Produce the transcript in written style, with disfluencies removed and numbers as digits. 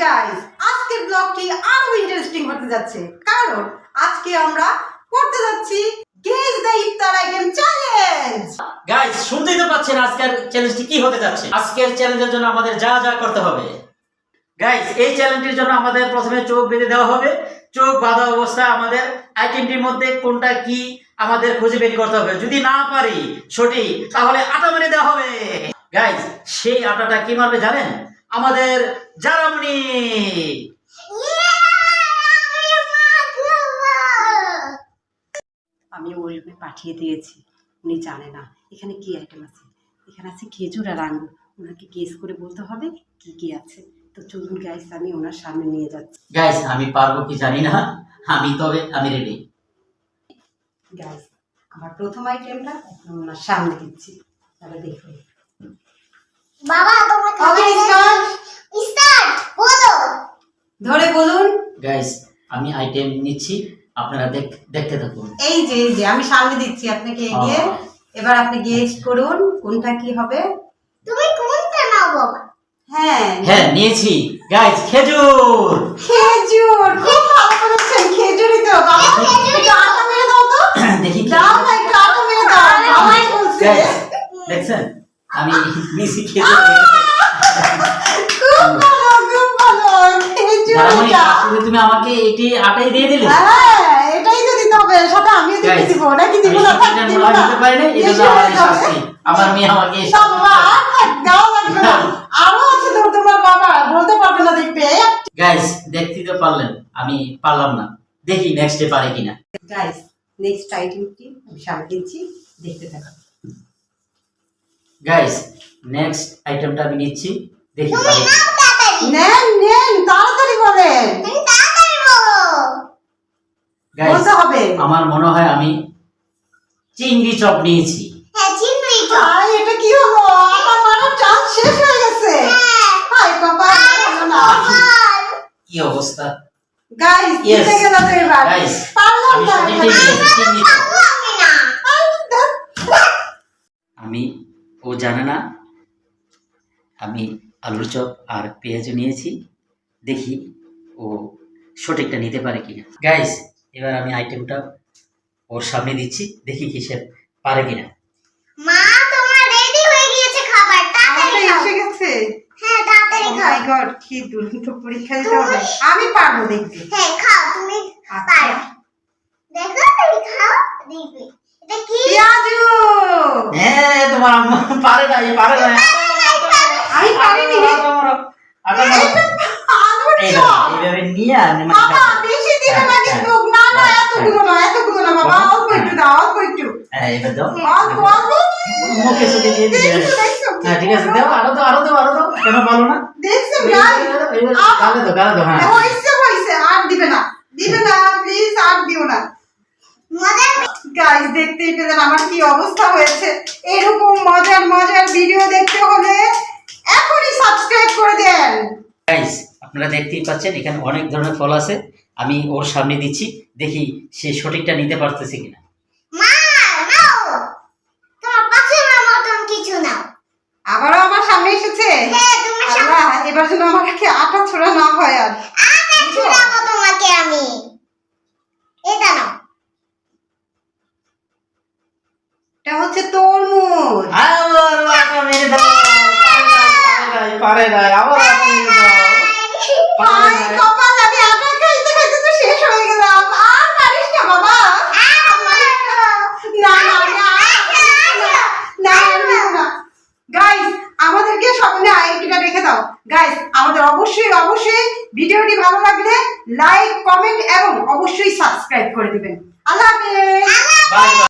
Guys, আজকের ব্লগটি আরো ইন্টারেস্টিং হতে যাচ্ছে কারণ আজকে আমরা করতে যাচ্ছি guess the iftar item challenge. Guys, শুনতেই তো পাচ্ছেন আজকের চ্যালেঞ্জটি কি হতে যাচ্ছে। আজকের চ্যালেঞ্জের জন্য আমাদের যা যা করতে হবে। গাইস, এই চ্যালেঞ্জের জন্য আমাদের প্রথমে চোখ বেঁধে দেওয়া হবে। চোখ বাঁধা অবস্থায় আমাদের আইটেমটির মধ্যে কোনটা কি আমাদের খুঁজে বের করতে হবে। যদি না পারি সঠিক তাহলে আটা মেরে দেওয়া হবে। গাইস, সেই আটাটা কি মারবে জানেন? আমাদের জারামণি। আমি ওই রুমে পাঠিয়ে দিয়েছি, উনি জানে না এখানে কি আইটেম আছে। এখানে আছে খেজুর আর আঙুর, ওনাকে গেস করে বলতে হবে কি কি আছে। তো চলুন গাইস, আমি ওনার সামনে নিয়ে যাচ্ছি। গাইস, আমি পারবো কি জানি না, আমি রেডি। গাইস, আমার প্রথম আইটেমটা ওনার সামনে দিচ্ছি, তাহলে দেখুন। বাবা তোমাকে ওকে, স্টার্ট বলো। ধরে বলুন। গাইস, আমি আইটেম নিচ্ছি, আপনারা দেখতে থাকুন। এই যে আমি সামনে দিচ্ছি আপনাকে এগিয়ে। এবার আপনি গেস করুন কোনটা কি হবে। তুমি কোনটা নাও বাবা? হ্যাঁ নিয়েছি। গাইস, খেজুর। খেজুর, খুব ভালো বলেছেন, খেজুরই তো। বাবা একটু আটা মেরে দাও তো। দেখি দাও না, একটু আটা মেরে দাও। বাবাই বলছে। গাইস, দেখছেন আমি নিয়েছি খেজুর। খুব ভালো, খুব ভালো। খেজুরটা। আসলে তুমি আমাকে এটি আটাই দিয়ে দিলে। হ্যাঁ, এটাই তো দিতে হবে, সাথে আমিও দিতে দিব নাকি দিব না? থাক, দিব না। দিতে পারি না, এটা তো আমার শাস্তি। আমার মেয়ে আমাকে বাবা, থাক, দাও লাগবে না। আরো আছে তো তোমার বাবা, বলতে পারবে না দেখবে। গাইস, দেখতে তো পারলেন, আমি পারলাম না। দেখি নেক্সটে পারে কিনা। গাইস, নেক্সট আইটেমটি আমি সামনে দিচ্ছি, দেখতে থাকুন। গাইস, নেক্সট আইটেমটা আমি নিচ্ছি, দেখি তুমি পারি নাও তাড়াতাড়ি। নেন তাড়াতাড়ি বলেন। তুমি তাড়াতাড়ি বলো। গাইস, বলতে হবে। আমার মনে হয় আমি চিংড়ি চপ নিয়েছি। হ্যাঁ, চিংড়ি তো। আয়, এটা কি হলো? আমার মারার চান্স শেষ হয়ে গেছে। হাই বাবা, না। কি অবস্থা। Guys, Yes. জিতে গেল তো এবার। গাইস, পারলাম আমি না। সঠিকটাই নিয়েছি, চিংড়ি চপ। আমি না। আমি, ও জানে না আমি আলুর চপ আর পেঁয়াজও নিয়েছি। দেখি ও সঠিকটা নিতে পারে কিনা। গাইস, এবার আমি আইটেমটা ওর সামনে দিচ্ছি, দেখি কি সে পারে কিনা। মা, তোমার রেডি হয়ে গিয়েছে খাবার, তাড়াতাড়ি আমাদের খাও। এসে গেছে। হ্যাঁ, তাড়াতাড়ি Oh খাও। my God, কি দুর্দান্ত পরীক্ষা দিতে হবে। আমি পারবো দেখতে। হ্যাঁ, খাও, তুমি আচ্ছা। পারো। দেখো, তুমি খাও, দেখবে। এটা কি? পেঁয়াজু। হ্যাঁ, তোমার আম্মা পারে না। আমি পারিনি। আলুর এইভাবে চপ। এইভাবে নিয়ে বাবা, বেশি দিবে না কিন্তু। না না, এতগুলো না বাবা, অল্প একটু দাও, অল্প একটু। হ্যাঁ, এবার দাও। অল্প অল্প। মুখে সুখে দিয়ে দিবে। দেখছো? হ্যাঁ, ঠিক আছে, দাও, আরো দাও। কেন পারো না? দেখছো গাইস? গালে দাও, হ্যাঁ। হইছে, আর দিবে না, প্লিজ, আর দিও না। মজা? গাইস, দেখতেই পেলেন আমার কি অবস্থা হয়েছে। এরকম মজার ভিডিও দেখতে হলে এখনই সাবস্ক্রাইব করে দেন। গাইস, আপনারা দেখতেই পাচ্ছেন এখানে অনেক ধরনের ফল আছে। আমি ওর সামনে দিচ্ছি, দেখি সে সঠিকটা নিতে পারতেছে কিনা। মা, নাও। তোমার পছন্দের মতন কিছু নাও। আবারও আমার সামনে এসেছে। হ্যাঁ, তোমার সামনে। আল্লাহ, এবার যেন আমাকে আটা ছোড়া না হয় আর। আটা ছুড়াবো তোমাকে আমি। এটা নাও। এটা হচ্ছে তরমুজ। আবার আটা মেরে দাও। পারে নাই, আবার আটা মেরে দাও। পারে হায় নাই। কপাল, আমি আটা খাইতে তো শেষ হয়ে গেলাম। আর পারিস না বাবা। না। গাইস, আমাদেরকে সামনে আইডিটা রেখে দাও। গাইস, আমাদের অবশ্যই ভিডিওটি ভালো লাগলে লাইক, কমেন্ট এবং অবশ্যই সাবস্ক্রাইব করে দিবেন। আল্লাহ হাফেজ। Bye bye.